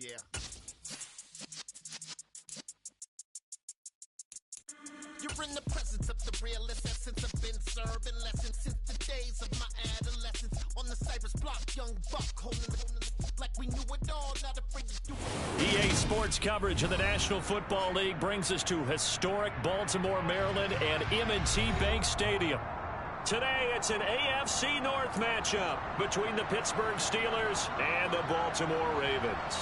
Yeah. You're in the presence of the realest essence. I've been serving lessons since the days of my adolescence. On the Cypress block, young buck holding like we knew it all, not afraid to do it. EA Sports coverage of the National Football League brings us to historic Baltimore, Maryland and M&T Bank Stadium. Today, it's an AFC North matchup between the Pittsburgh Steelers and the Baltimore Ravens.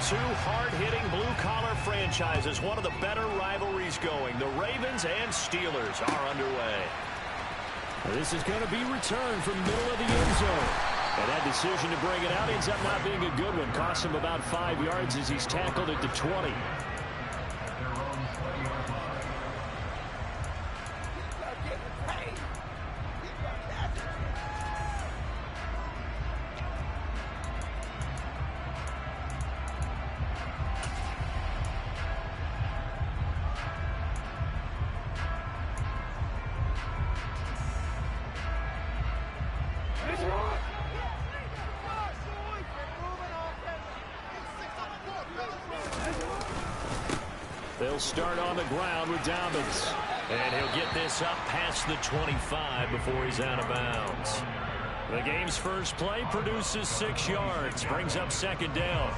Two hard-hitting blue-collar franchises, one of the better rivalries going. The Ravens and Steelers are underway. This is going to be returned from the middle of the end zone. And that decision to bring it out ends up not being a good one. Costs him about 5 yards as he's tackled at the 20. They'll start on the ground with Dobbins. And he'll get this up past the 25 before he's out of bounds. The game's first play produces 6 yards, brings up second down.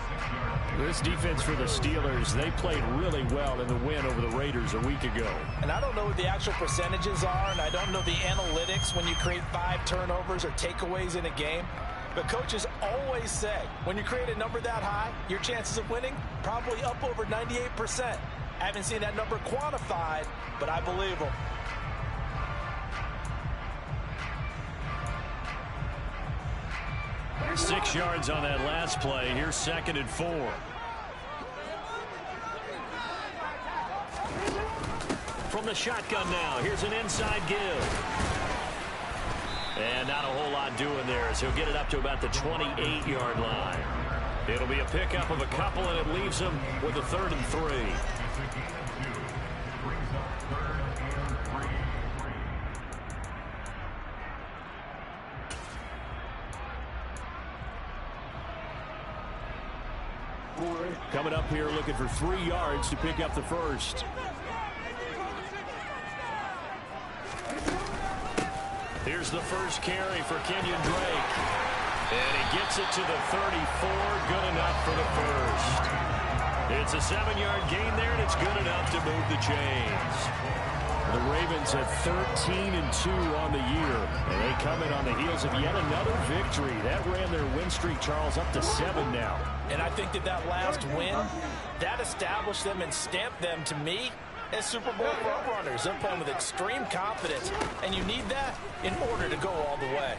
This defense for the Steelers, they played really well in the win over the Raiders a week ago. And I don't know what the actual percentages are, and I don't know the analytics when you create 5 turnovers or takeaways in a game. But coaches always say, when you create a number that high, your chances of winning probably up over 98%. I haven't seen that number quantified, but I believe them. Six yards on that last play. Here's 2nd and 4. From the shotgun now, here's an inside give. And not a whole lot doing there as he'll get it up to about the 28-yard line. It'll be a pickup of a couple, and it leaves him with a 3rd and 3. Coming up here looking for 3 yards to pick up the first. Here's the first carry for Kenyon Drake. And he gets it to the 34. Good enough for the first. It's a 7-yard gain there, and it's good enough to move the chains. The Ravens have 13-2 on the year, and they come in on the heels of yet another victory. That ran their win streak, Charles, up to 7 now. And I think that last win, that established them and stamped them, to me, as Super Bowl front runners. They're playing with extreme confidence, and you need that in order to go all the way.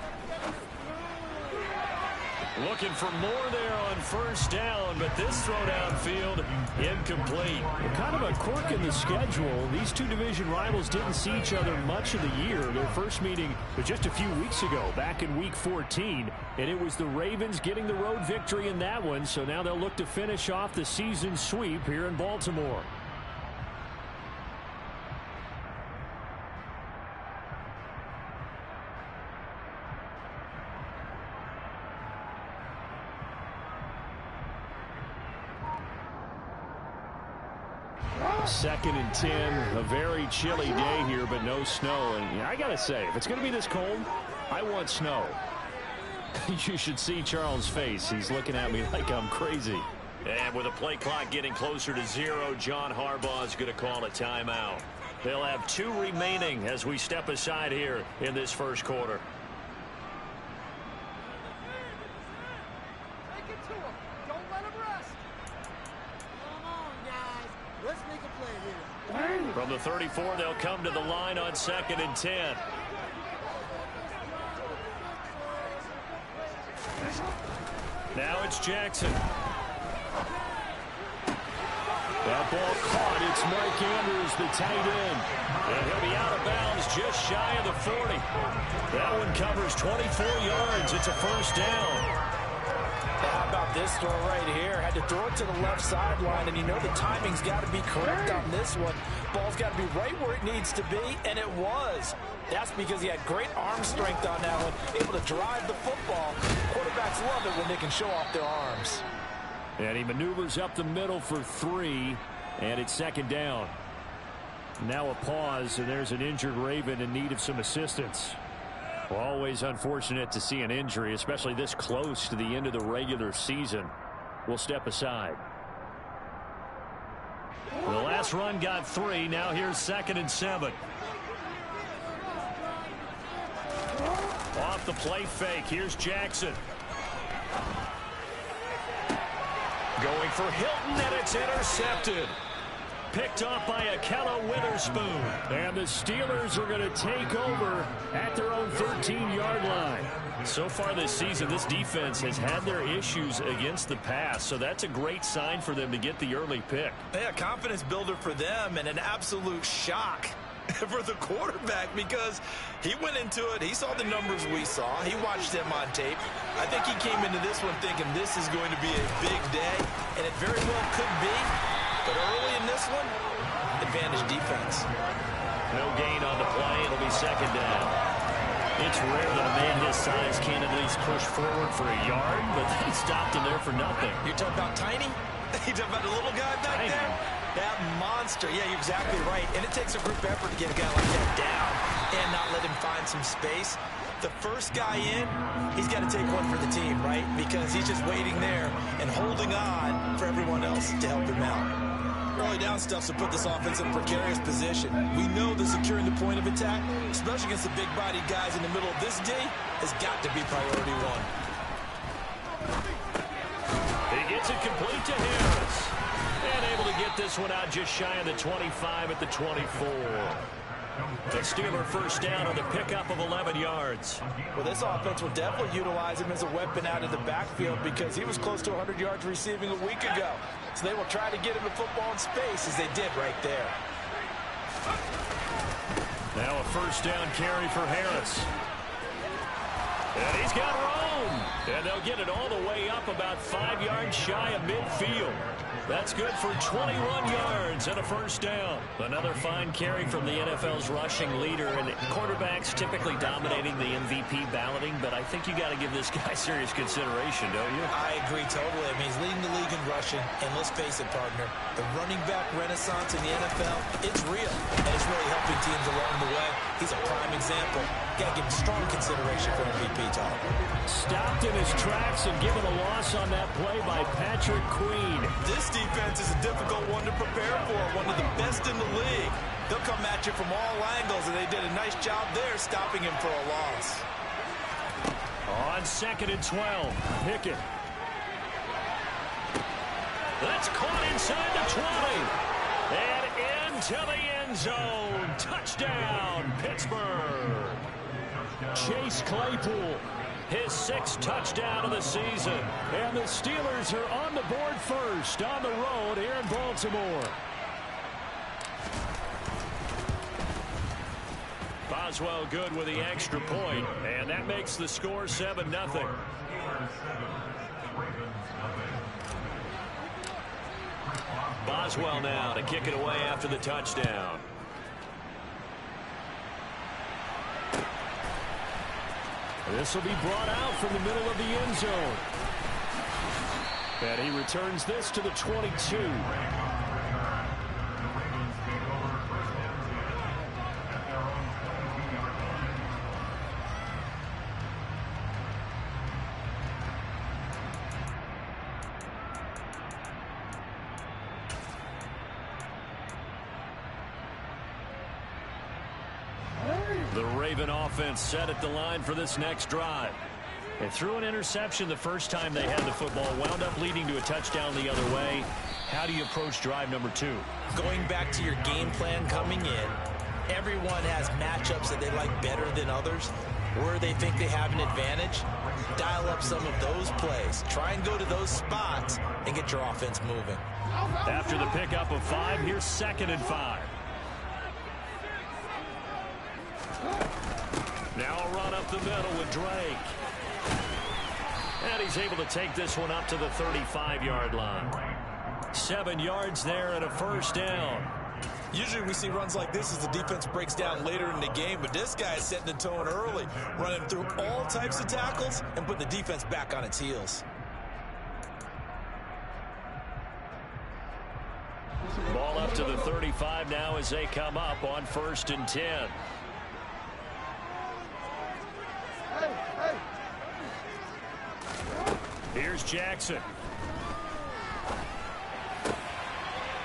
Looking for more there on first down, but this throw downfield incomplete. Kind of a quirk in the schedule. These two division rivals didn't see each other much of the year. Their first meeting was just a few weeks ago, back in Week 14, and it was the Ravens getting the road victory in that one, so now they'll look to finish off the season sweep here in Baltimore. Second and 10, a very chilly day here, but no snow. And I got to say, if it's going to be this cold, I want snow. You should see Charles' face. He's looking at me like I'm crazy. And with the play clock getting closer to 0, John Harbaugh is going to call a timeout. They'll have 2 remaining as we step aside here in this first quarter. From the 34, they'll come to the line on 2nd and 10. Now it's Jackson. That ball caught. It's Mike Andrews, the tight end. And he'll be out of bounds just shy of the 40. That one covers 24 yards. It's a first down. How about this throw right here? Had to throw it to the left sideline, and you know the timing's got to be correct on this one. Ball's got to be right where it needs to be, and it was. That's because he had great arm strength on that one, able to drive the football. Quarterbacks love it when they can show off their arms. And he maneuvers up the middle for 3, and it's second down. Now a pause, and there's an injured Raven in need of some assistance. Well, always unfortunate to see an injury, especially this close to the end of the regular season. We'll step aside. The last run got 3. Now here's 2nd and 7. Off the play fake. Here's Jackson. Going for Hilton, and it's intercepted. Picked off by Akella Witherspoon. And the Steelers are going to take over at their own 13-yard line. So far this season, this defense has had their issues against the pass, so that's a great sign for them to get the early pick. Yeah, confidence builder for them, and an absolute shock for the quarterback because he went into it. He saw the numbers we saw. He watched them on tape. I think he came into this one thinking this is going to be a big day, and it very well could be. But early in this one, advantage defense. No gain on the play. It'll be second down. It's rare that a man his size can at least push forward for a yard, but he stopped him there for nothing. You're talking about tiny? You're talking about the little guy back there? That monster. Yeah, you're exactly right. And it takes a group effort to get a guy like that down and not let him find some space. The first guy in, he's got to take one for the team, right? Because he's just waiting there and holding on for everyone else to help him out. Early down stuff to put this offense in a precarious position. We know that securing the point of attack, especially against the big-bodied guys in the middle of this D, has got to be priority 1. He gets it complete to Harris. And able to get this one out just shy of the 25 at the 24. The Steeler first down on the pickup of 11 yards. Well, this offense will definitely utilize him as a weapon out of the backfield because he was close to 100 yards receiving a week ago. So they will try to get him the football in space as they did right there. Now a first down carry for Harris. And he's got room. And they'll get it all the way up about 5 yards shy of midfield. That's good for 21 yards and a first down. Another fine carry from the NFL's rushing leader, and quarterbacks typically dominating the MVP balloting, but I think you got to give this guy serious consideration, don't you? I agree totally. I mean, he's leading the league in rushing, and let's face it, partner, the running back renaissance in the NFL, it's real, and it's really helping teams along the way. He's a prime example. Got to give him strong consideration for MVP talk. Stopped in his tracks and given a loss on that play by Patrick Queen. This defense is a difficult one to prepare for, one of the best in the league. They'll come at you from all angles, and they did a nice job there stopping him for a loss. On 2nd and 12, Pickett. That's caught inside the 20. And into the end zone. Touchdown, Pittsburgh. Chase Claypool, his 6th touchdown of the season. And the Steelers are on the board first on the road here in Baltimore. Boswell good with the extra point, and that makes the score 7-0. Boswell now to kick it away after the touchdown. This will be brought out from the middle of the end zone. And he returns this to the 22. The Raven offense set at the line for this next drive. They threw an interception the first time they had the football, wound up leading to a touchdown the other way. How do you approach drive number 2? Going back to your game plan coming in, everyone has matchups that they like better than others. where they think they have an advantage, dial up some of those plays. Try and go to those spots and get your offense moving. After the pickup of 5, here's 2nd and 5. Now a run up the middle with Drake. And he's able to take this one up to the 35-yard line. 7 yards there and a first down. Usually we see runs like this as the defense breaks down later in the game, but this guy is setting the tone early, running through all types of tackles and putting the defense back on its heels. Ball up to the 35 now as they come up on 1st and 10. Here's Jackson.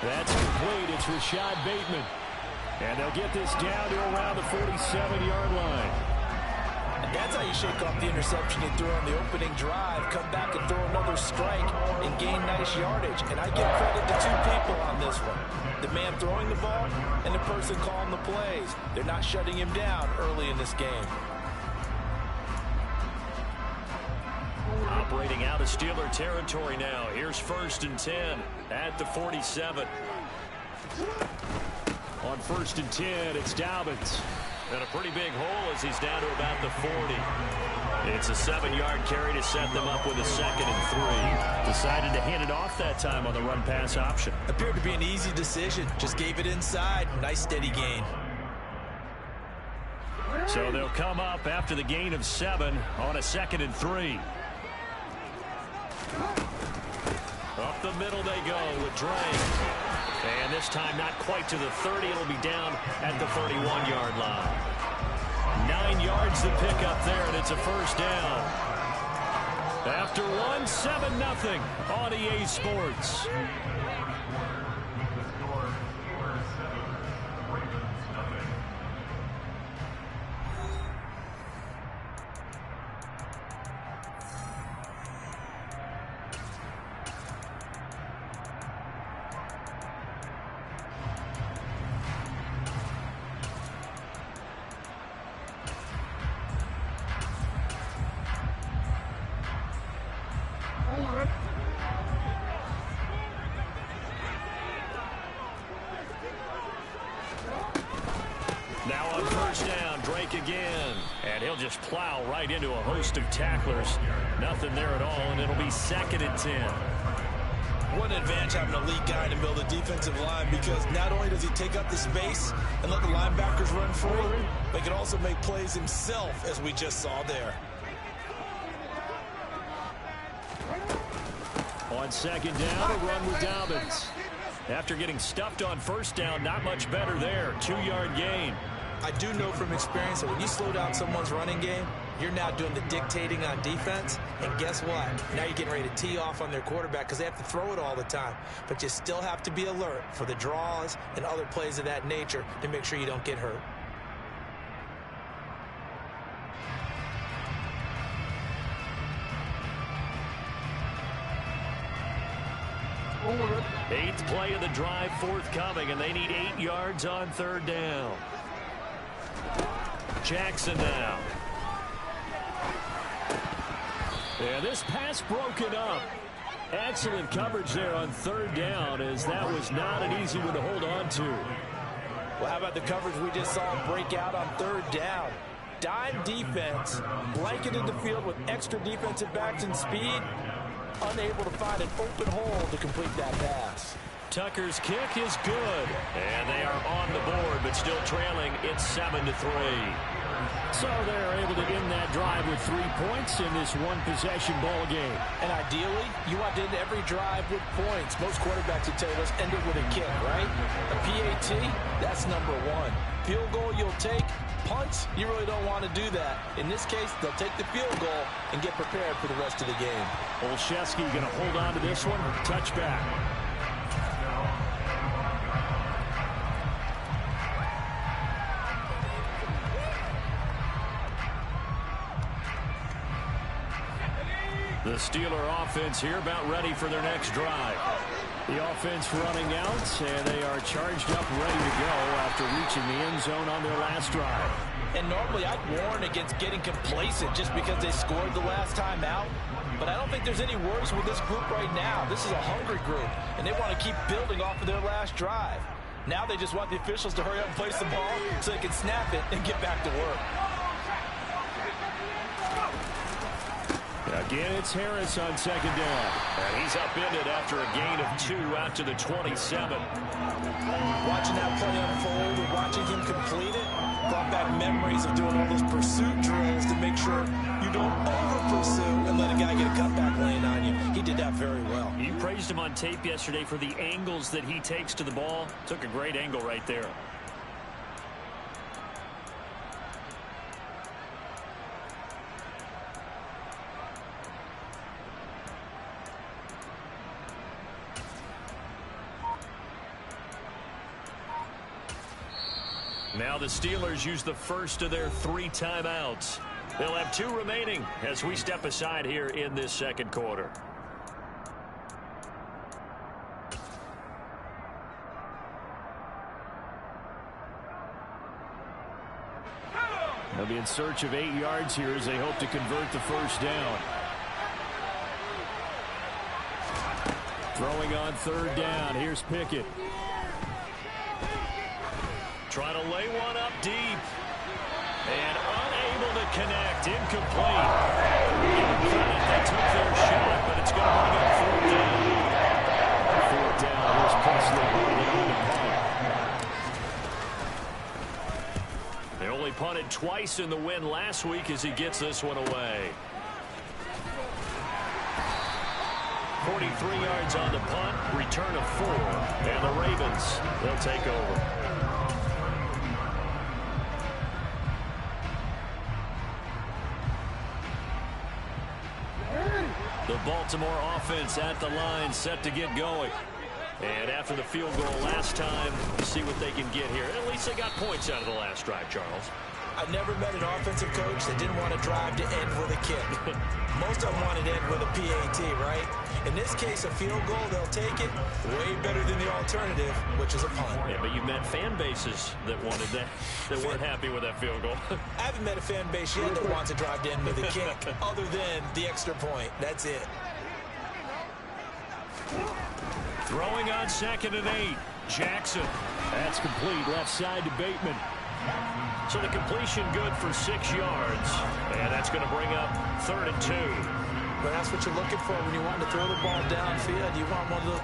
That's complete. It's Rashad Bateman. And they'll get this down to around the 47-yard line. And that's how you shake off the interception you threw on the opening drive, come back and throw another strike and gain nice yardage. And I give credit to 2 people on this one. The man throwing the ball and the person calling the plays. They're not shutting him down early in this game. Operating out of Steeler territory now. Here's 1st and 10 at the 47. On 1st and 10, it's Dobbins. And a pretty big hole as he's down to about the 40. It's a 7-yard carry to set them up with a 2nd and 3. Decided to hand it off that time on the run-pass option. Appeared to be an easy decision. Just gave it inside. Nice steady gain. So they'll come up after the gain of 7 on a 2nd and 3. Up the middle they go with Drake. And this time not quite to the 30. It'll be down at the 31-yard line. 9 yards to pick up there, and it's a first down. After 1, 7-0 on EA Sports. Now on first down, Drake again. And he'll just plow right into a host of tacklers. Nothing there at all, and it'll be 2nd and 10. What an advantage having an elite guy in the middle of the defensive line, because not only does he take up the space and let the linebackers run free, but he can also make plays himself, as we just saw there. On 2nd down, a run with Dobbins. After getting stuffed on first down, not much better there. 2-yard gain. I do know from experience that when you slow down someone's running game, you're now doing the dictating on defense. And guess what? Now you're getting ready to tee off on their quarterback because they have to throw it all the time. But you still have to be alert for the draws and other plays of that nature to make sure you don't get hurt. Eighth play of the drive forthcoming, and they need 8 yards on 3rd down. Jackson now. Yeah, this pass broken up. Excellent coverage there on 3rd down, as that was not an easy one to hold on to. Well, how about the coverage we just saw break out on 3rd down? Dime defense, blanketed the field with extra defensive backs and speed, unable to find an open hole to complete that pass. Tucker's kick is good, and they are on the board, but still trailing. It's 7-3. So they're able to end that drive with 3 points in this one-possession ball game. And ideally, you want to end every drive with points. Most quarterbacks would tell you, let's end it with a kick, right? A PAT, that's number 1. Field goal you'll take. Punts, you really don't want to do that. In this case, they'll take the field goal and get prepared for the rest of the game. Olszewski going to hold on to this one. Touchback. The Steeler offense here about ready for their next drive. The offense running out, and they are charged up, ready to go after reaching the end zone on their last drive. And normally I'd warn against getting complacent just because they scored the last time out. But I don't think there's any worries with this group right now. This is a hungry group, and they want to keep building off of their last drive. Now they just want the officials to hurry up and place the ball so they can snap it and get back to work. Again, it's Harris on second down. And he's upended after a gain of 2 out to the 27. Watching that play unfold and watching him complete it brought back memories of doing all those pursuit drills to make sure you don't over-pursue and let a guy get a cutback lane on you. He did that very well. You praised him on tape yesterday for the angles that he takes to the ball. Took a great angle right there. Now the Steelers use the first of their 3 timeouts. They'll have 2 remaining as we step aside here in this second quarter. They'll be in search of 8 yards here as they hope to convert the first down. Throwing on third down. Here's Pickett. Trying to lay one up deep. And unable to connect. Incomplete. They took their shot, but it's going to bring up fourth down. Fourth down. Here's Presley on the punt. They only punted twice in the win last week as he gets this one away. 43 yards on the punt. Return of 4. And the Ravens, they'll take over. The Baltimore offense at the line, set to get going. And after the field goal last time, see what they can get here. At least they got points out of the last drive, Charles. I've never met an offensive coach that didn't want to drive to end with a kick. Most of them wanted to end with a PAT, right? In this case, a field goal, they'll take it. Way better than the alternative, which is a punt. Yeah, but you met fan bases that wanted that, that weren't happy with that field goal. I haven't met a fan base yet that wants to drive to end with a kick, other than the extra point. That's it. Throwing on 2nd and 8. Jackson. That's complete. Left side to Bateman. So the completion good for 6 yards. And that's going to bring up 3rd and 2. But that's what you're looking for when you want to throw the ball downfield. You want one of the...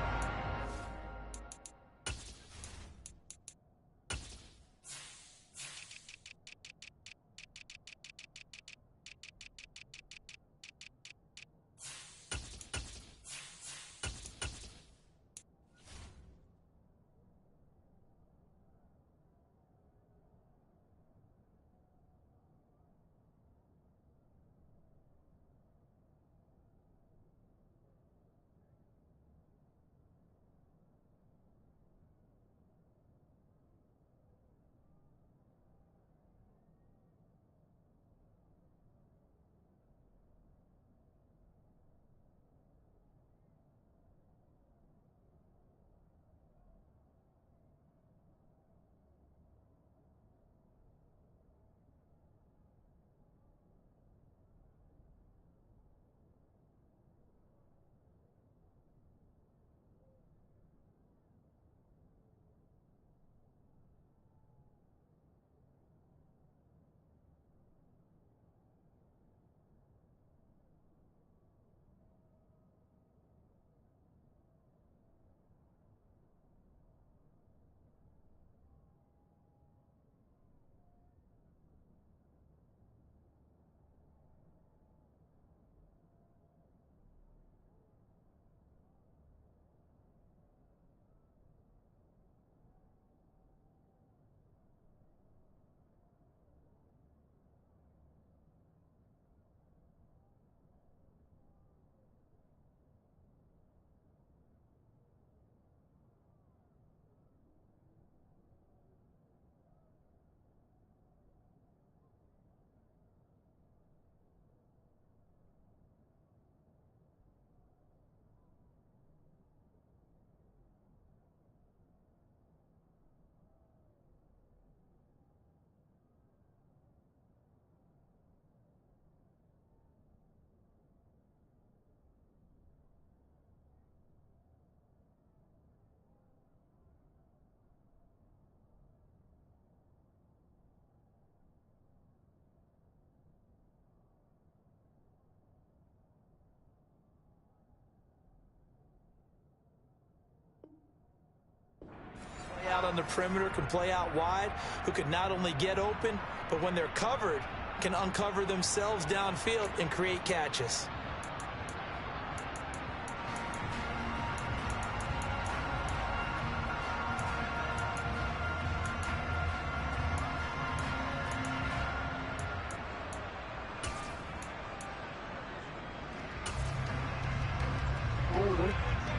on the perimeter can play out wide, who can not only get open, but when they're covered, can uncover themselves downfield and create catches.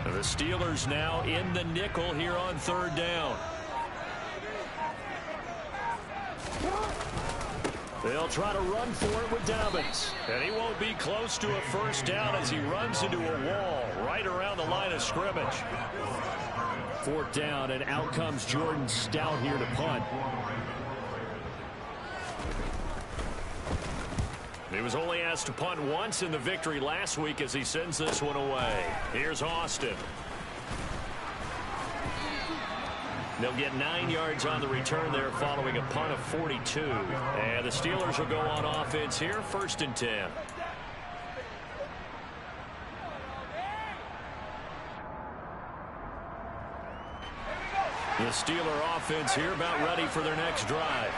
The Steelers now in the nickel here on 3rd down. They'll try to run for it with Dobbins. And he won't be close to a 1st down as he runs into a wall right around the line of scrimmage. 4th down, and out comes Jordan Stout here to punt. He was only asked to punt once in the victory last week as he sends this one away. Here's Austin. They'll get 9 yards on the return there following a punt of 42. And the Steelers will go on offense here, 1st and 10. The Steeler offense here about ready for their next drive.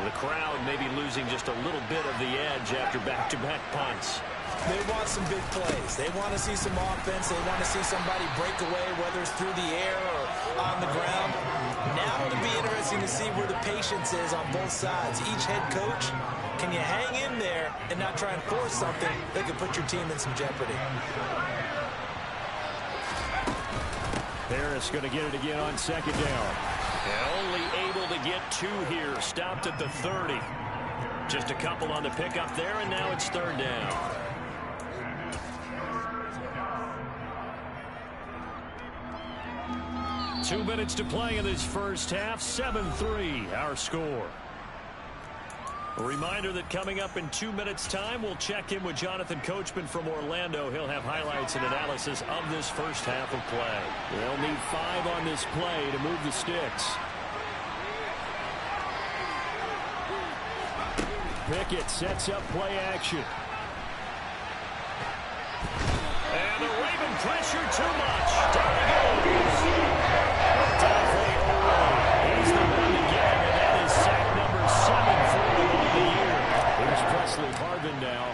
The crowd may be losing just a little bit of the edge after back-to-back punts. They want some big plays. They want to see some offense. They want to see somebody break away, whether it's through the air or on the ground. Now it'll be interesting to see where the patience is on both sides. Each head coach, can you hang in there and not try and force something that could put your team in some jeopardy? Harris going to get it again on 2nd down. And only able to get 2 here. Stopped at the 30. Just a couple on the pickup there, and now it's 3rd down. Two minutes to play in this first half. 7-3 our score. A reminder that coming up in 2 minutes' time, we'll check in with Jonathan Coachman from Orlando. He'll have highlights and analysis of this first half of play. They'll need 5 on this play to move the sticks. Pickett sets up play action. And the Raven pressure too much. Down he goes. He's the one to get him, and that is sack number 7 for him on the year. Here's Presley Harvin now.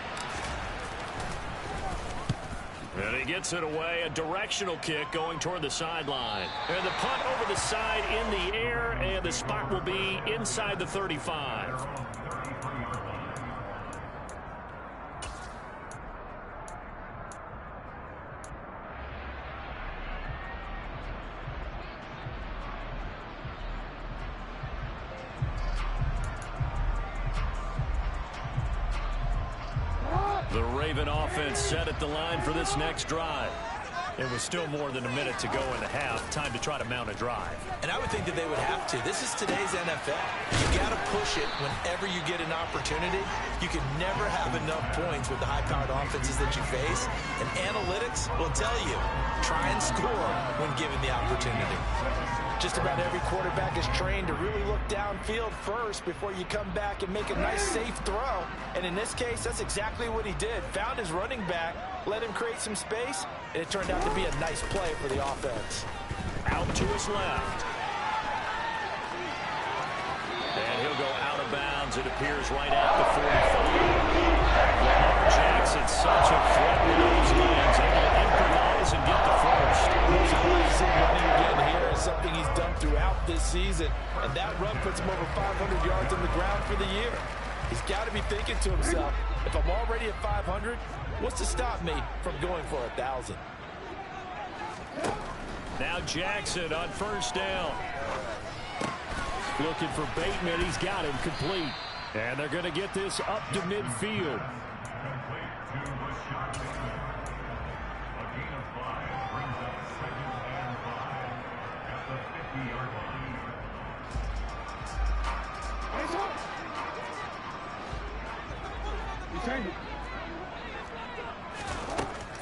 And he gets it away, a directional kick going toward the sideline. And the punt over the side in the air, and the spot will be inside the 35. The Raven offense set at the line for this next drive. It was still more than a minute to go in the half. Time to try to mount a drive. And I would think that they would have to. This is today's NFL. You got to push it whenever you get an opportunity. You can never have enough points with the high-powered offenses that you face. And analytics will tell you, try and score when given the opportunity. Just about every quarterback is trained to really look downfield first before you come back and make a nice, safe throw. And in this case, that's exactly what he did. Found his running back, let him create some space, and it turned out to be a nice play for the offense. Out to his left. And he'll go out of bounds, it appears, right at the 45. Lamar Jackson's such a threat with those lines, able to improvise and get the first. There's a nice running again here, something he's done throughout this season. And that run puts him over 500 yards on the ground for the year. He's got to be thinking to himself, if I'm already at 500, what's to stop me from going for 1,000? Now Jackson on 1st down. Looking for Bateman. He's got him complete. And they're going to get this up to midfield.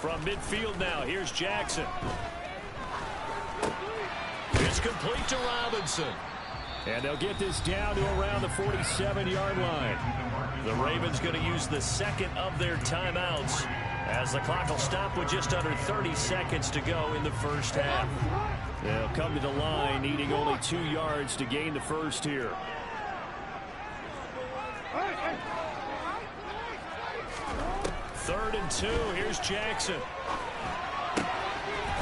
From midfield now, here's Jackson. It's complete to Robinson. And they'll get this down to around the 47-yard line. The Ravens going to use the second of their timeouts as the clock will stop with just under 30 seconds to go in the first half. They'll come to the line, needing only 2 yards to gain the first here. Third and 2. Here's Jackson.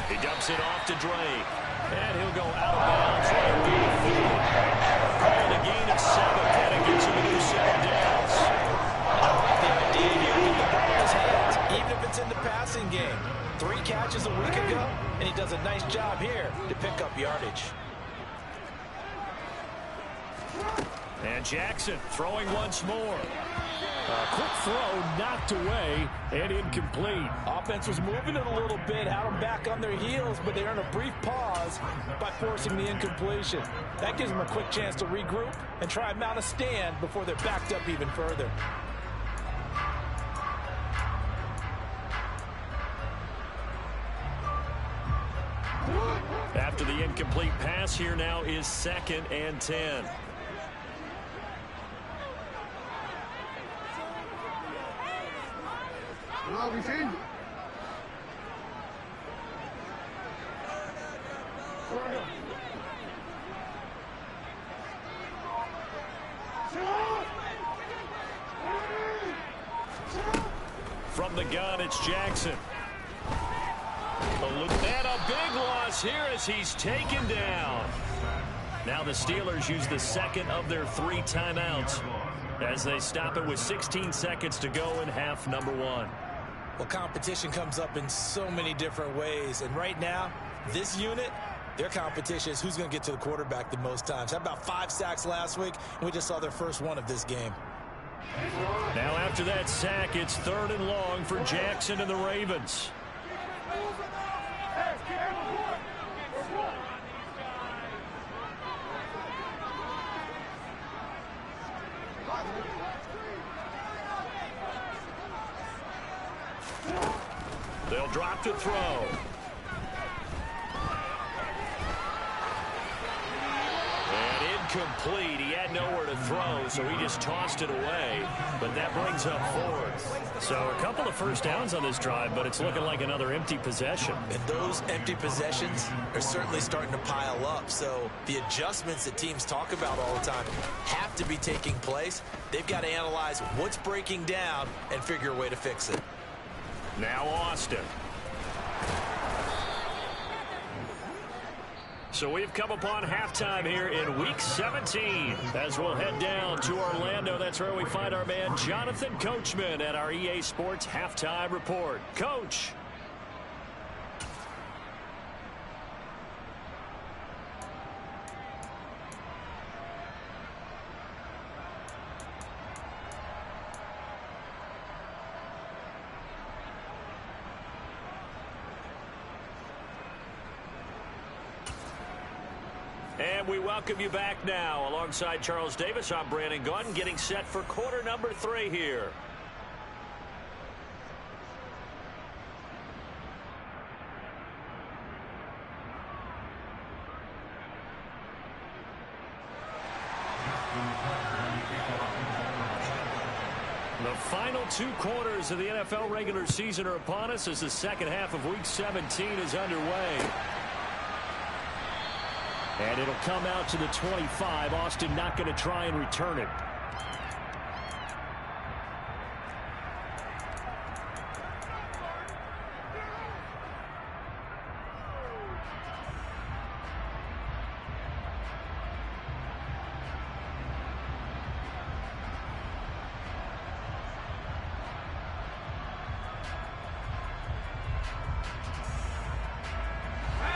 He dumps it off to Drake. And he'll go out of bounds right through the field. Called a gain of 7. And it gets him a new set of downs. I like the idea here with the ball in his hands, even if it's in the passing game. 3 catches a week ago, and he does a nice job here to pick up yardage. And Jackson throwing once more. A quick throw knocked away and incomplete. Offense was moving it a little bit, had them back on their heels, but they earned a brief pause by forcing the incompletion. That gives them a quick chance to regroup and try and mount a stand before they're backed up even further. After the incomplete pass, here now is 2nd and 10. From the gun, it's Jackson. And a big loss here as he's taken down. Now the Steelers use the 2nd of their 3 timeouts as they stop it with 16 seconds to go in half number 1. Well, competition comes up in so many different ways, and right now, this unit, their competition is who's going to get to the quarterback the most times. Had about 5 sacks last week, and we just saw their first one of this game. Now after that sack, it's 3rd and long for Jackson and the Ravens. They'll drop to throw. And incomplete. He had nowhere to throw, so he just tossed it away. But that brings up 4th. So a couple of first downs on this drive, but it's looking like another empty possession. And those empty possessions are certainly starting to pile up. So the adjustments that teams talk about all the time have to be taking place. They've got to analyze what's breaking down and figure a way to fix it. Now Austin. So we've come upon halftime here in Week 17. As we'll head down to Orlando, that's where we find our man Jonathan Coachman at our EA Sports Halftime Report. Coach. And we welcome you back now. Alongside Charles Davis, I'm Brandon Gunn, getting set for quarter number 3 here. The final 2 quarters of the NFL regular season are upon us as the second half of Week 17 is underway. And it'll come out to the 25. Austin not going to try and return it.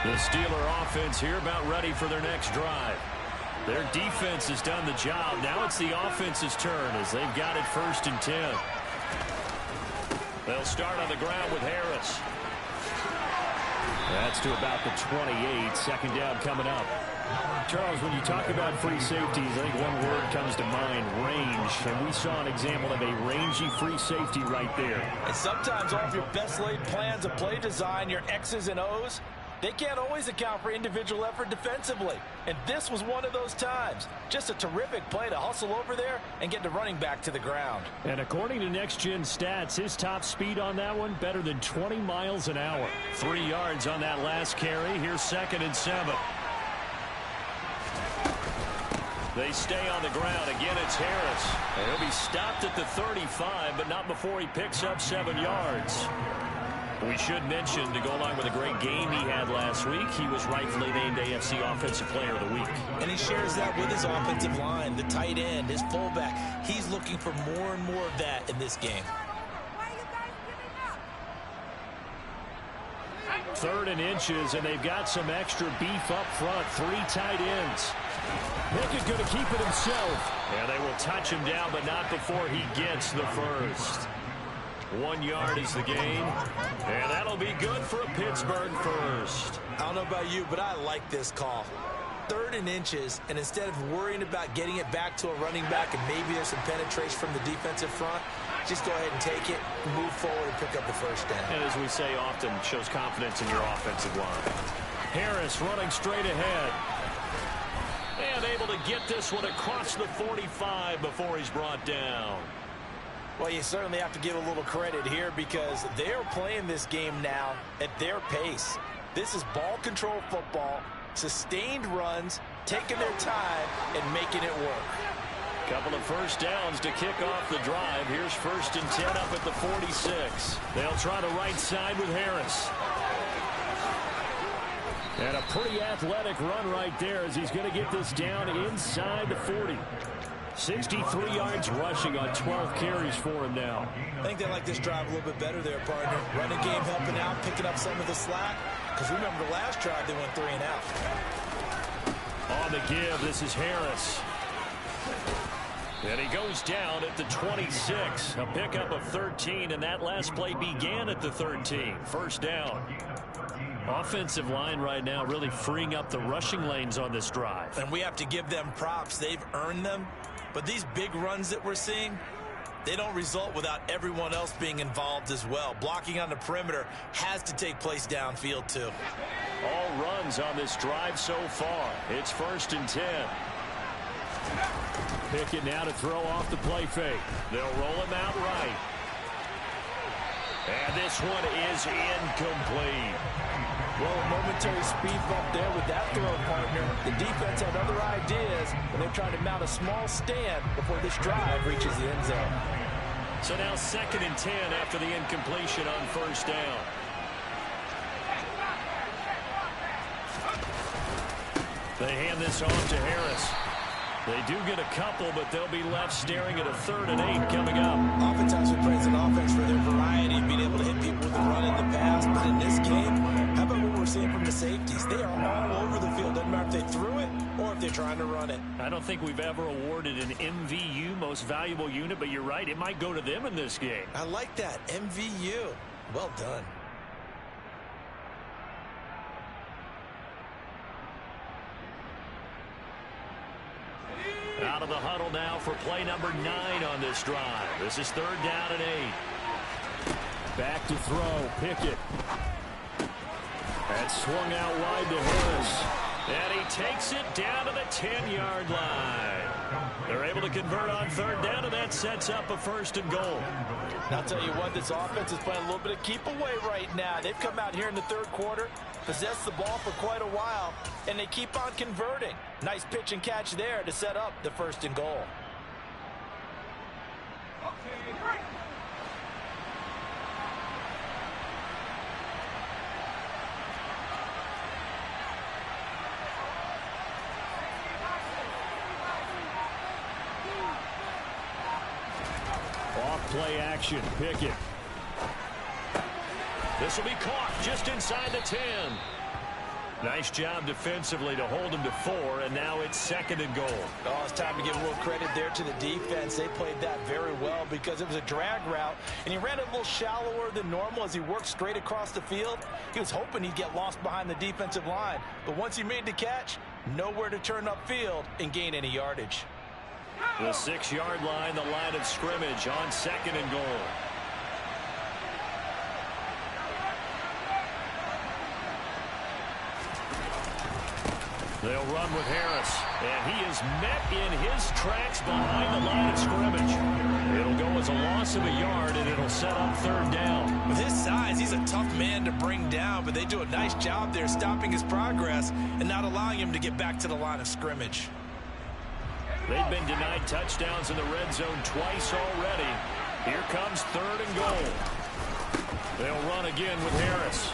The Steeler offense here about ready for their next drive. Their defense has done the job. Now it's the offense's turn as they've got it 1st and 10. They'll start on the ground with Harris. That's to about the 28. 2nd down coming up. Charles, when you talk about free safeties, I think one word comes to mind, range. And we saw an example of a rangy free safety right there. And sometimes all of your best laid plans of play design, your X's and O's, They can't always account for individual effort defensively, and this was one of those times. Just a terrific play to hustle over there and get the running back to the ground. And according to Next Gen Stats, his top speed on that one, better than 20 miles an hour. 3 yards on that last carry. Here's 2nd and 7. They stay on the ground. Again, it's Harris. And he'll be stopped at the 35, but not before he picks up 7 yards. We should mention, to go along with a great game he had last week, he was rightfully named AFC Offensive Player of the Week. And he shares that with his offensive line, the tight end, his fullback. He's looking for more and more of that in this game. 3rd and inches, and they've got some extra beef up front. 3 tight ends. Pickett going to keep it himself. And they will touch him down, but not before he gets the first. 1 yard is the gain, and that'll be good for a Pittsburgh first. I don't know about you, but I like this call. 3rd and inches, and instead of worrying about getting it back to a running back and maybe there's some penetration from the defensive front, just go ahead and take it, move forward, and pick up the first down. And as we say often, shows confidence in your offensive line. Harris running straight ahead. And able to get this one across the 45 before he's brought down. Well, you certainly have to give a little credit here because they're playing this game now at their pace. This is ball control football, sustained runs, taking their time, and making it work. Couple of first downs to kick off the drive. Here's 1st and 10 up at the 46. They'll try the right side with Harris. And a pretty athletic run right there as he's going to get this down inside the 40. 63 yards rushing on 12 carries for him now. I think they like this drive a little bit better there, partner. Running game helping out, picking up some of the slack. Because remember the last drive, they went 3 and out. On the give, this is Harris. And he goes down at the 26. A pickup of 13, and that last play began at the 13. First down. Offensive line right now really freeing up the rushing lanes on this drive. And we have to give them props. They've earned them. But these big runs that we're seeing, they don't result without everyone else being involved as well. Blocking on the perimeter has to take place downfield too. All runs on this drive so far. It's 1st and 10. Pickett now to throw off the play fake. They'll roll him out right. And this one is incomplete. Well, a momentary speed bump there with that throw, partner. The defense had other ideas, and they're trying to mount a small stand before this drive reaches the end zone. So now 2nd and 10 after the incompletion on first down. They hand this off to Harris. They do get a couple, but they'll be left staring at a 3rd and 8 coming up. Oftentimes we praise an offense for their variety and being able to hit people with the run in the past. But in this game, how about what we're seeing from the safeties? They are all over the field. Doesn't matter if they threw it or if they're trying to run it. I don't think we've ever awarded an MVU, most valuable unit, but you're right. It might go to them in this game. I like that. MVU. Well done. Out of the huddle now for play number 9 on this drive. This is 3rd down and 8. Back to throw. Pickett. And swung out wide to Harris. And he takes it down to the 10-yard line. They're able to convert on 3rd down, and that sets up a 1st and goal. And I'll tell you what, this offense is playing a little bit of keep away right now. They've come out here in the 3rd quarter, possessed the ball for quite a while, and they keep on converting. Nice pitch and catch there to set up the 1st and goal. Play action. Pickett. This will be caught just inside the 10. Nice job defensively to hold him to 4, and now it's 2nd and goal. Oh, it's time to give a little credit there to the defense. They played that very well because it was a drag route, and he ran it a little shallower than normal as he worked straight across the field. He was hoping he'd get lost behind the defensive line, but once he made the catch, nowhere to turn upfield and gain any yardage. The 6-yard line, the line of scrimmage on 2nd and goal. They'll run with Harris, and he is met in his tracks behind the line of scrimmage. It'll go as a loss of a yard, and it'll set up third down. With his size, he's a tough man to bring down, but they do a nice job there stopping his progress and not allowing him to get back to the line of scrimmage. They've been denied touchdowns in the red zone twice already. Here comes third and goal. They'll run again with Harris.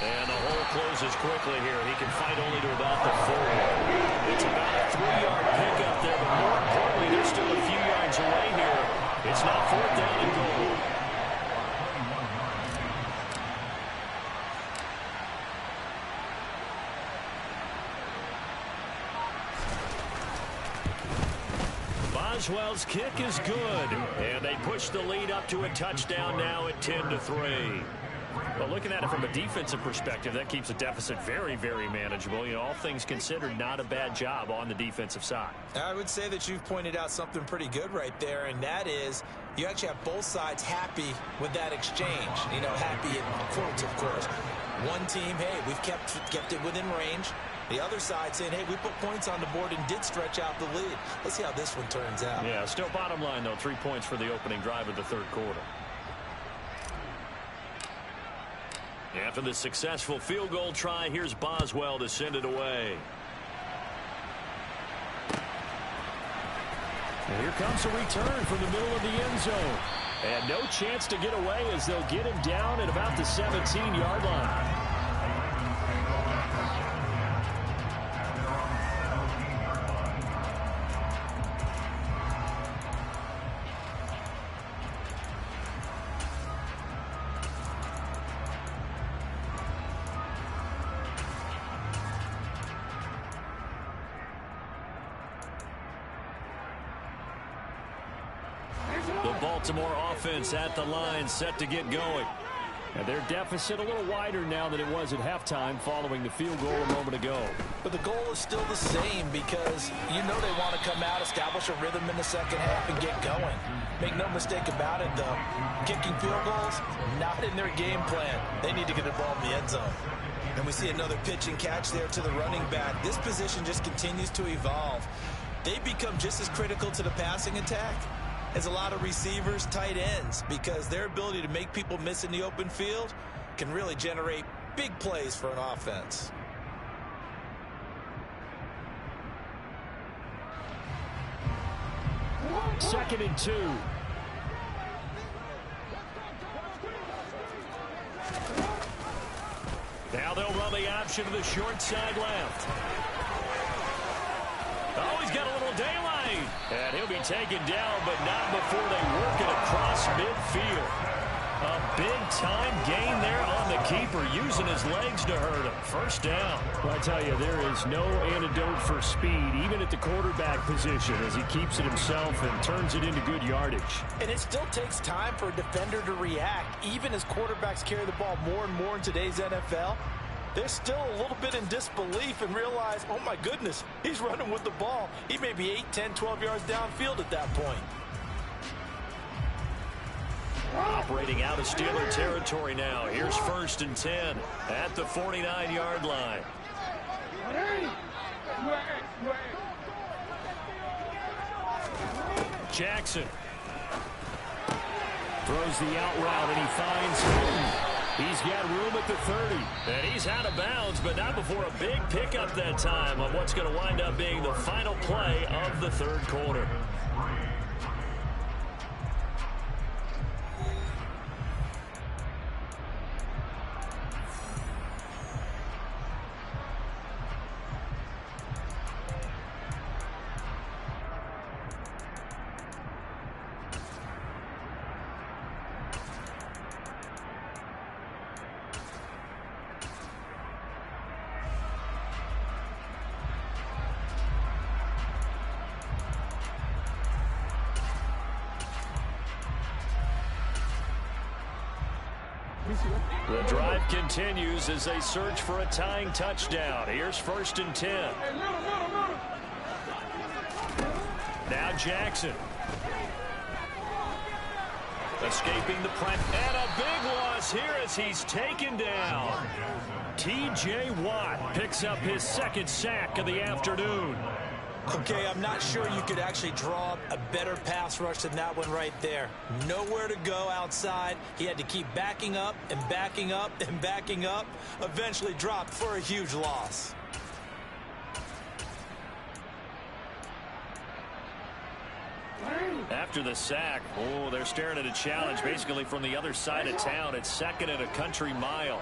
And the hole closes quickly here. He can fight only to about the 4. It's about a 3-yard pickup there, but more importantly, they're still a few yards away here. It's now fourth down and goal. Boswell's kick is good, and they push the lead up to a touchdown now at 10-3. But looking at it from a defensive perspective, that keeps the deficit very, very manageable. You know, all things considered, not a bad job on the defensive side. I would say that you've pointed out something pretty good right there, and that is you actually have both sides happy with that exchange. You know, happy in quotes, of course. One team, hey, we've kept it within range. The other side saying, hey, we put points on the board and did stretch out the lead. Let's see how this one turns out. Yeah, still bottom line, though, 3 points for the opening drive of the third quarter. After the successful field goal try, here's Boswell to send it away. And here comes a return from the middle of the end zone. And no chance to get away as they'll get him down at about the 17-yard line. Baltimore offense at the line, set to get going. And their deficit a little wider now than it was at halftime following the field goal a moment ago. But the goal is still the same because you know they want to come out, establish a rhythm in the second half, and get going. Make no mistake about it, though. Kicking field goals, not in their game plan. They need to get the ball in the end zone. And we see another pitch and catch there to the running back. This position just continues to evolve. They become just as critical to the passing attack as a lot of receivers, tight ends, because their ability to make people miss in the open field can really generate big plays for an offense. Second and 2. Now they'll run the option to the short side left. Oh, he's got a little daylight. And he'll be taken down, but not before they work it across midfield. A big-time gain there on the keeper, using his legs to hurt him. First down. Well, I tell you, there is no antidote for speed, even at the quarterback position, as he keeps it himself and turns it into good yardage. And it still takes time for a defender to react, even as quarterbacks carry the ball more and more in today's NFL. They're still a little bit in disbelief and realize, oh, my goodness, he's running with the ball. He may be 8, 10, 12 yards downfield at that point. Operating out of Steeler territory now. Here's first and 10 at the 49-yard line. Jackson throws the out route, and he finds Hilton. He's got room at the 30. And he's out of bounds, but not before a big pickup that time on what's going to wind up being the final play of the third quarter. The drive continues as they search for a tying touchdown. Here's first and 10. Now Jackson. Escaping the press. And a big one loss here as he's taken down. T.J. Watt picks up his second sack of the afternoon. Okay, I'm not sure you could actually draw up a better pass rush than that one right there. Nowhere to go outside. He had to keep backing up and backing up and backing up. Eventually dropped for a huge loss. After the sack, they're staring at a challenge basically from the other side of town. It's second and a country mile.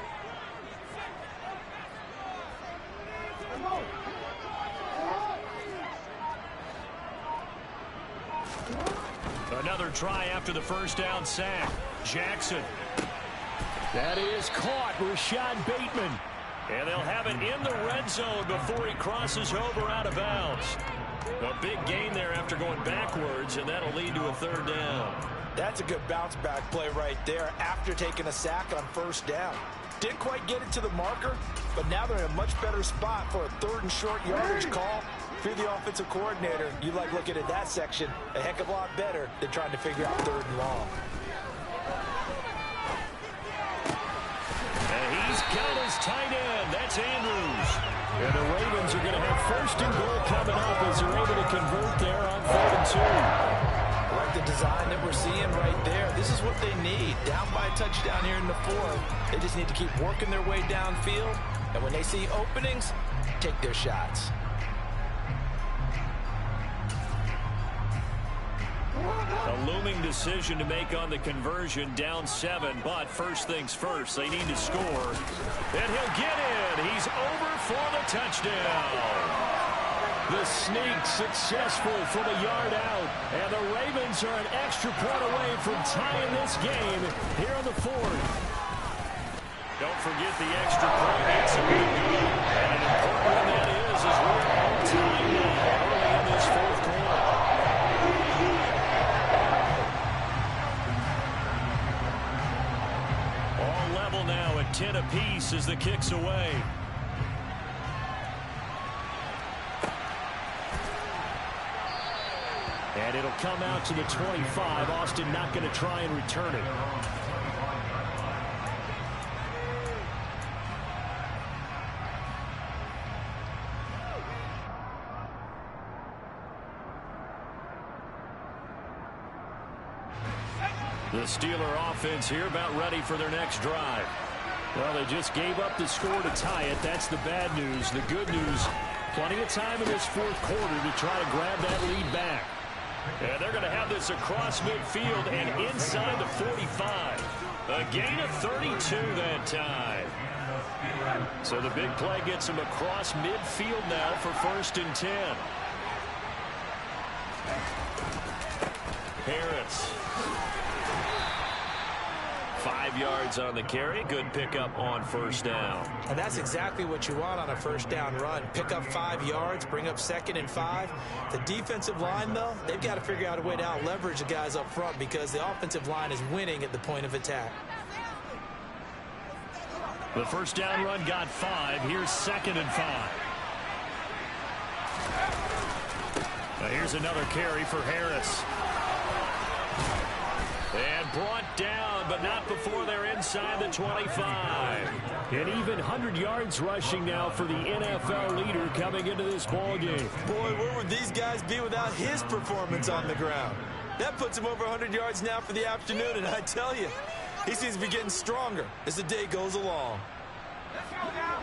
Another try after the first down sack. Jackson. That is caught. Rashad Bateman. And they'll have it in the red zone before he crosses over out of bounds. A big gain there after going backwards, and that'll lead to a third down. That's a good bounce back play right there after taking a sack on first down. Didn't quite get it to the marker, but now they're in a much better spot for a third and short yardage call. If you're the offensive coordinator, you like looking at that section a heck of a lot better than trying to figure out third and long. And he's got his tight end. That's Andrews. And the Ravens are going to have first and goal coming up as they're able to convert there on 4th and 2. I like the design that we're seeing right there. This is what they need. Down by a touchdown here in the fourth. They just need to keep working their way downfield. And when they see openings, take their shots. A looming decision to make on the conversion, down 7, but first things first, they need to score. And he'll get in. He's over for the touchdown. The sneak successful from a yard out, and the Ravens are an extra point away from tying this game here on the 4th. Don't forget the extra point. It's a good goal. And an important one that is as we're on time now early in this 4th quarter. All level now at 10 apiece as the kick's away. And it'll come out to the 25. Austin not going to try and return it. The Steeler offense here about ready for their next drive. Well, they just gave up the score to tie it. That's the bad news. The good news, plenty of time in this 4th quarter to try to grab that lead back. And they're going to have this across midfield and inside the 45. A gain of 32 that time. So the big play gets them across midfield now for 1st and 10. Harris. 5 yards on the carry. Good pickup on first down. And that's exactly what you want on a first down run. Pick up 5 yards, bring up 2nd and 5. The defensive line, though, they've got to figure out a way to out-leverage the guys up front because the offensive line is winning at the point of attack. The first down run got 5. Here's 2nd and 5. Now here's another carry for Harris. And brought down, but not before they're inside the 25. And even 100 yards rushing now for the NFL leader coming into this ballgame. Boy, where would these guys be without his performance on the ground? That puts him over 100 yards now for the afternoon, and I tell you, he seems to be getting stronger as the day goes along. Let's go now.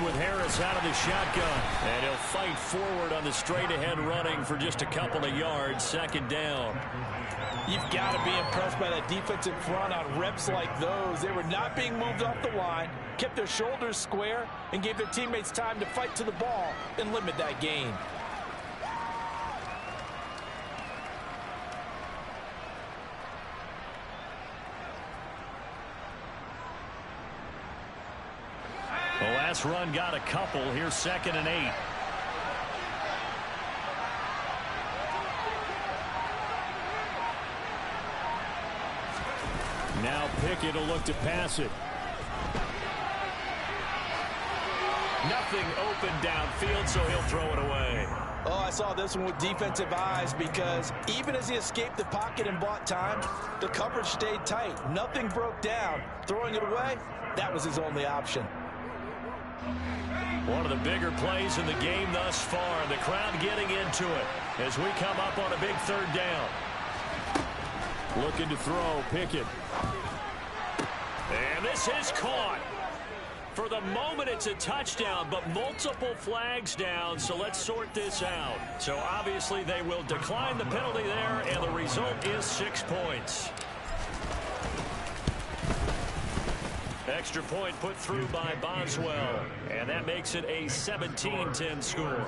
With Harris out of the shotgun, and he'll fight forward on the straight-ahead running for just a couple of yards. 2nd down. You've got to be impressed by that defensive front on reps like those. They were not being moved off the line, kept their shoulders square, and gave their teammates time to fight to the ball and limit that gain. The last run got a couple. Here's 2nd and 8. Now Pickett will look to pass it. Nothing open downfield, so he'll throw it away. Oh, I saw this one with defensive eyes because even as he escaped the pocket and bought time, the coverage stayed tight. Nothing broke down. Throwing it away, that was his only option. One of the bigger plays in the game thus far, and the crowd getting into it as we come up on a big third down. Looking to throw, Pickett. And this is caught. For the moment, it's a touchdown, but multiple flags down, so let's sort this out. So obviously they will decline the penalty there, and the result is 6 points. Extra point put through by Boswell, and that makes it a 17-10 score.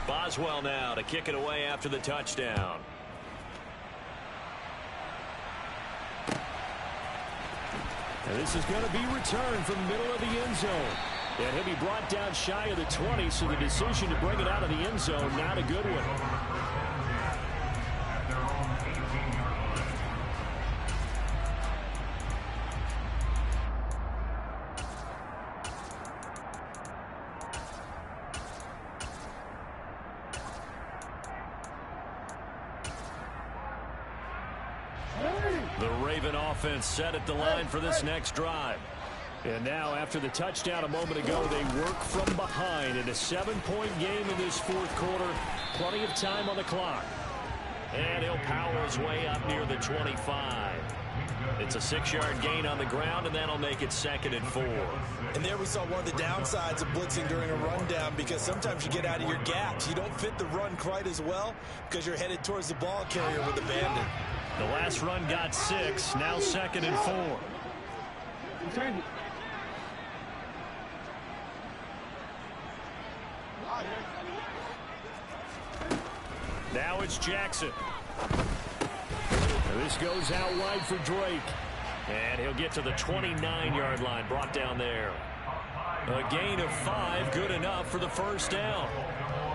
Boswell now to kick it away after the touchdown. And this is going to be returned from the middle of the end zone. And he'll be brought down shy of the 20, so the decision to bring it out of the end zone, not a good one. The Raven offense set at the line for this next drive. And now, after the touchdown a moment ago, they work from behind in a 7-point game in this fourth quarter. Plenty of time on the clock. And he'll power his way up near the 25. It's a 6-yard gain on the ground, and that'll make it 2nd and 4. And there we saw one of the downsides of blitzing during a rundown, because sometimes you get out of your gaps. You don't fit the run quite as well because you're headed towards the ball carrier with abandon. The last run got 6, now 2nd and 4. Now it's Jackson. And this goes out wide for Drake. And he'll get to the 29-yard line, brought down there. A gain of 5, good enough for the first down.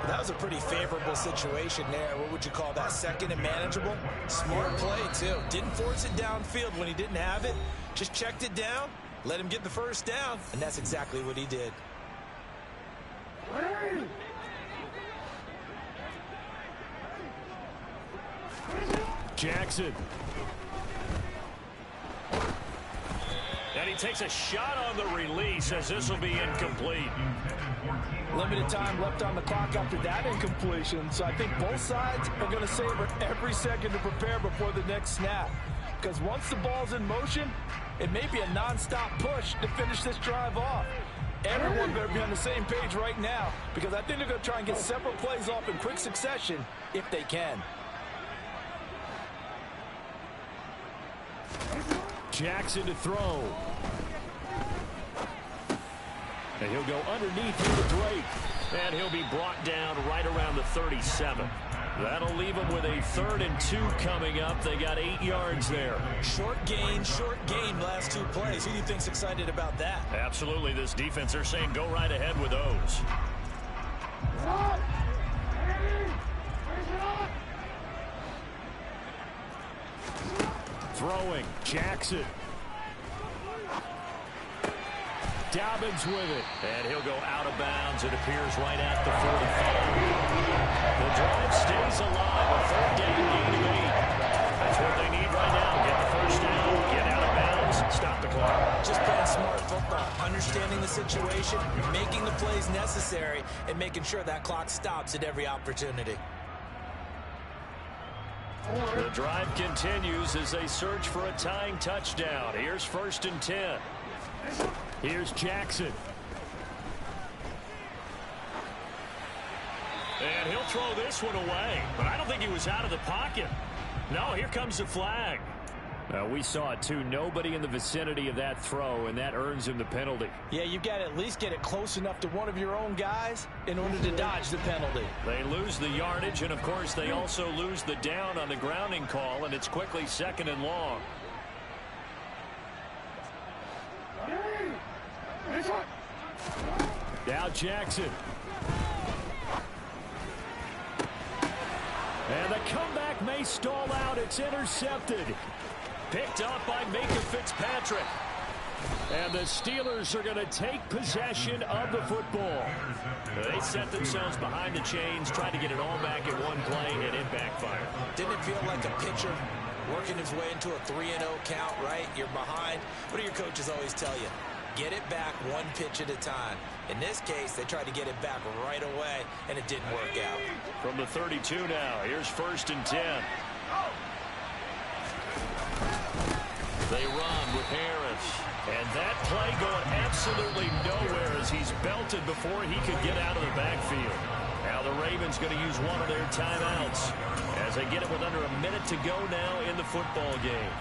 That was a pretty favorable situation there. What would you call that? 2nd and manageable? Smart play, too. Didn't force it downfield when he didn't have it. Just checked it down, let him get the first down, and that's exactly what he did. Jackson. And he takes a shot on the release as this will be incomplete. Limited time left on the clock after that incompletion, so I think both sides are going to savor every second to prepare before the next snap. Because once the ball's in motion, it may be a non-stop push to finish this drive off. Everyone better be on the same page right now, because I think they're going to try and get several plays off in quick succession if they can. Jackson to throw. And he'll go underneath here to Drake. And he'll be brought down right around the 37. That'll leave him with a 3rd and 2 coming up. They got 8 yards there. Short gain, last 2 plays. Who do you think's excited about that? Absolutely. This defense, they're saying go right ahead with those. Throwing, Jackson. Dobbins with it. And he'll go out of bounds. It appears right at the 45. The drive stays alive. A 3rd down gain of 8. That's what they need right now. Get the first down, get out of bounds, stop the clock. Just playing smart football, understanding the situation, making the plays necessary, and making sure that clock stops at every opportunity. The drive continues as they search for a tying touchdown. Here's 1st and 10. Here's Jackson. And he'll throw this one away. But I don't think he was out of the pocket. No, here comes the flag. We saw it too. Nobody in the vicinity of that throw, and that earns him the penalty. Yeah, you've got to at least get it close enough to one of your own guys in order to dodge the penalty. They lose the yardage, and of course they also lose the down on the grounding call, and it's quickly 2nd and long. Now Jackson. And the comeback may stall out. It's intercepted. Picked up by Micah Fitzpatrick. And the Steelers are going to take possession of the football. They set themselves behind the chains, tried to get it all back in one play, and it backfired. Didn't it feel like a pitcher working his way into a 3-0 count, right? You're behind. What do your coaches always tell you? Get it back one pitch at a time. In this case, they tried to get it back right away, and it didn't work out. From the 32 now, here's 1st and 10. They run with Harris. And that play going absolutely nowhere as he's belted before he could get out of the backfield. Now the Ravens going to use one of their timeouts as they get it with under a minute to go now in the football game.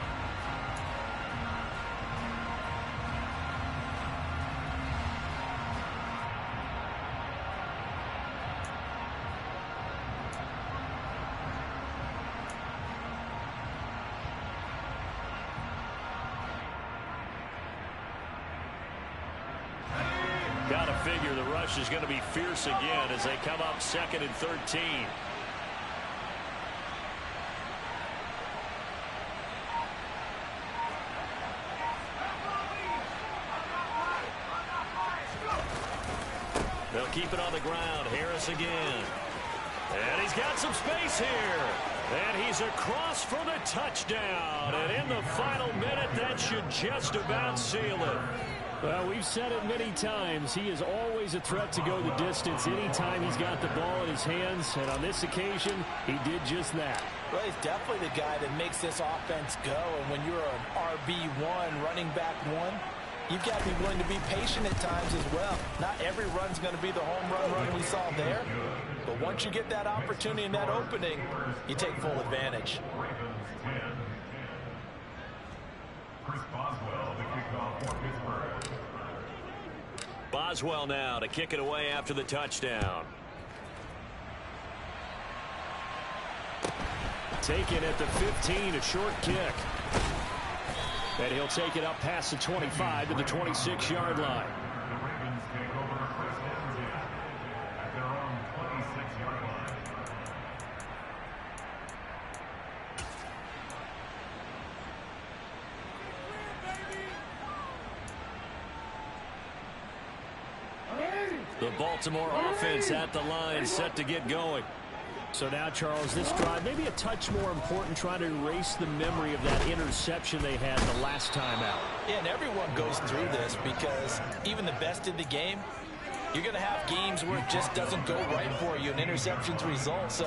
Got to figure the rush is going to be fierce again as they come up 2nd and 13. They'll keep it on the ground. Harris again. And he's got some space here. And he's across for the touchdown. And in the final minute, that should just about seal it. Well, we've said it many times. He is always a threat to go the distance anytime he's got the ball in his hands. And on this occasion, he did just that. Well, he's definitely the guy that makes this offense go. And when you're an RB1, running back one, you've got to be willing to be patient at times as well. Not every run's going to be the home run we saw there. But once you get that opportunity and that opening, you take full advantage. Boswell now to kick it away after the touchdown. Taken at the 15, a short kick. And he'll take it up past the 25 to the 26-yard line. The Baltimore offense at the line, set to get going. So now, Charles, this drive maybe a touch more important, trying to erase the memory of that interception they had the last time out. Yeah, and everyone goes through this because even the best in the game, you're going to have games where it just doesn't go right for you and interceptions result. So,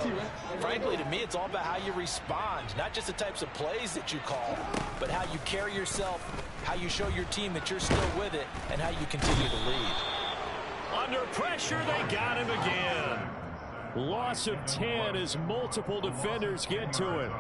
frankly, to me, it's all about how you respond, not just the types of plays that you call, but how you carry yourself, how you show your team that you're still with it, and how you continue to lead. Under pressure, they got him again. Loss of 10 as multiple defenders get to him.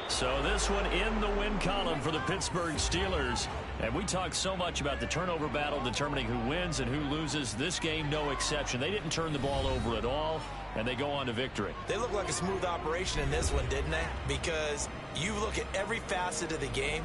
So this one in the win column for the Pittsburgh Steelers. And we talk so much about the turnover battle determining who wins and who loses. This game, no exception. They didn't turn the ball over at all, and they go on to victory. They look like a smooth operation in this one, didn't they? Because you look at every facet of the game,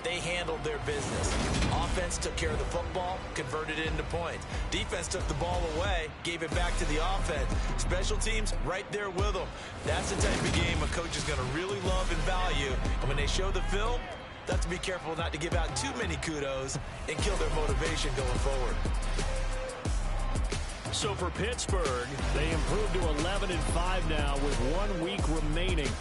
they handled their business. Offense took care of the football, converted it into points. Defense took the ball away, gave it back to the offense. Special teams right there with them. That's the type of game a coach is going to really love and value. And when they show the film, they have to be careful not to give out too many kudos and kill their motivation going forward. So for Pittsburgh, they improved to 11-5 now with 1 week remaining.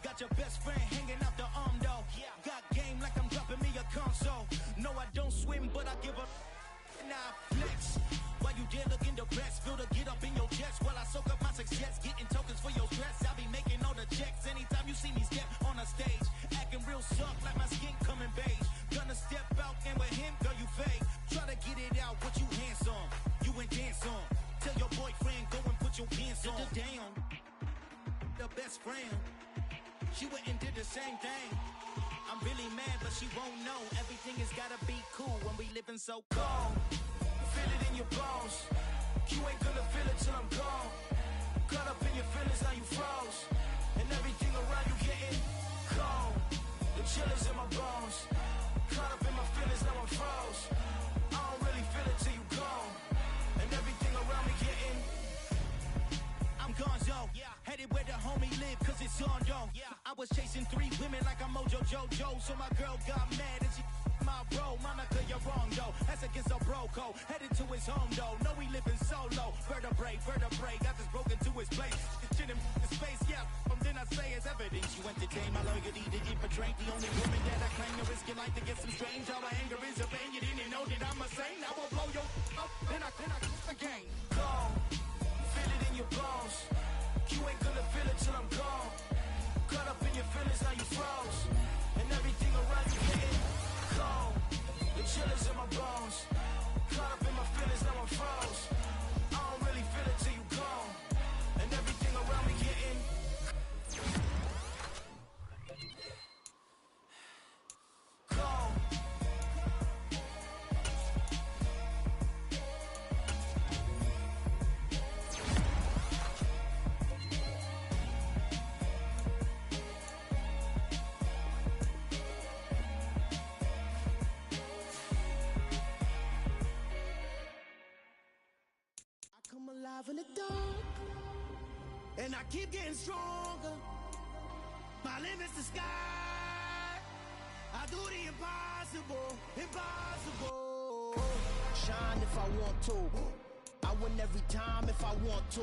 Got your best friend hanging out the arm though. Got game like I'm dropping me a console. No, I don't swim, but I give a now flex. While you there looking the best, feel the get up in your chest while I soak up my success, getting tokens for your stress. I'll be making all the checks anytime you see me step on a stage, acting real soft like my skin coming beige. Gonna step out and with him, girl, you fake. Try to get it out, what you handsome, you ain't dance on. Tell your boyfriend, go and put your pants on. Down, the best friend, she went and did the same thing. I'm really mad, but she won't know. Everything has gotta be cool when we living so cold. Feel it in your bones. You ain't gonna feel it till I'm gone. Caught up in your feelings, now you froze. And everything around you getting cold. The chill is in my bones. Caught up in my feelings, now I'm froze. I don't really feel it till you gone. And everything around me getting I'm gonzo, headed where the homie live, cause it's on though. I was chasing 3 women like I'm Mojo Jojo, so my girl got mad and she my bro. Monica, you're wrong though, that's against a bro code. Headed to his home though, no we living solo. Vertebrae, got this broken to his place. It's shit in his face, then I say it's evidence. You entertain my loyalty to infiltrate the only woman that I claim to risk your life to get some strange. How my anger is a pain, you didn't know that I'm a saint. I will blow your up, then I again. Gone. Feel it in your bones. You ain't gonna feel it till I'm gone. Caught up in your feelings, now you froze. And everything around you getting cold. The chill is in my bones. Caught up in my feelings, now I'm froze. I don't really feel it till you gone. And everything around me getting cold. Come alive in the dark, and I keep getting stronger. My limit's the sky. I do the impossible, impossible. Shine if I want to. I win every time if I want to.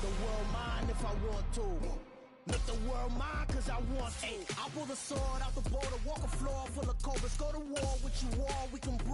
The world mine if I want to. Make the world mine cause I want to. I pull the sword out the border, walk a floor full of cobras. Go to war with you all, we can brew.